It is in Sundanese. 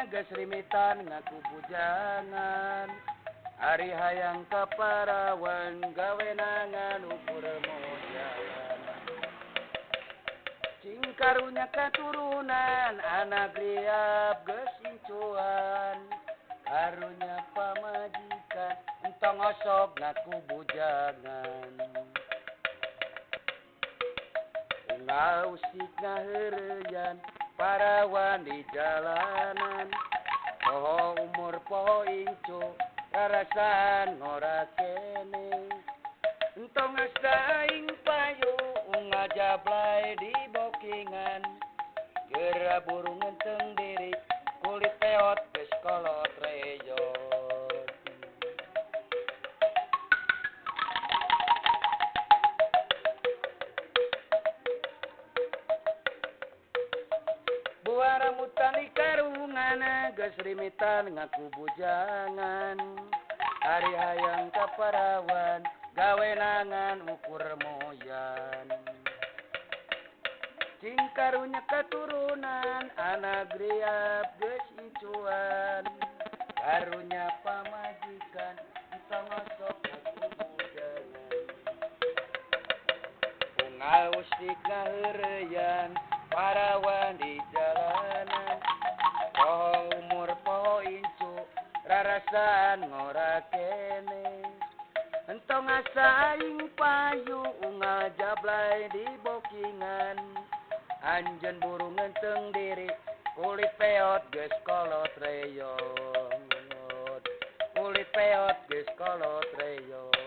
geus rimitan ngaku bujangan ari hayang kaparawan gawenangan ukur mojalan cing karunya katurunan anak liap geus incuan karunya pamajikan entong osok ngaku bujangan ngausik ngaheureyan parawan di jalanan poho umur poho incu rarasan ngora kene entong asaing payu ngajablay di bokingan geura burung ngenteng diri kulit peot geus kolot reyot buah rambutan di karungan geus rimitan ngaku bujangan ari hayang kaparawan gawenangan ukur moyan cing karunya katurunan anak griap geus incuan karunya pamajikan entong osok ngaku bujangan ngausik ngaheureyan parawan di jalanan poho umur poho incu rarasan ngora kene entong asaing payu ngajablay di bokingan anjeun burung ngenteng diri kulit peot geus kolot reyot kulit peot geus kolot reyot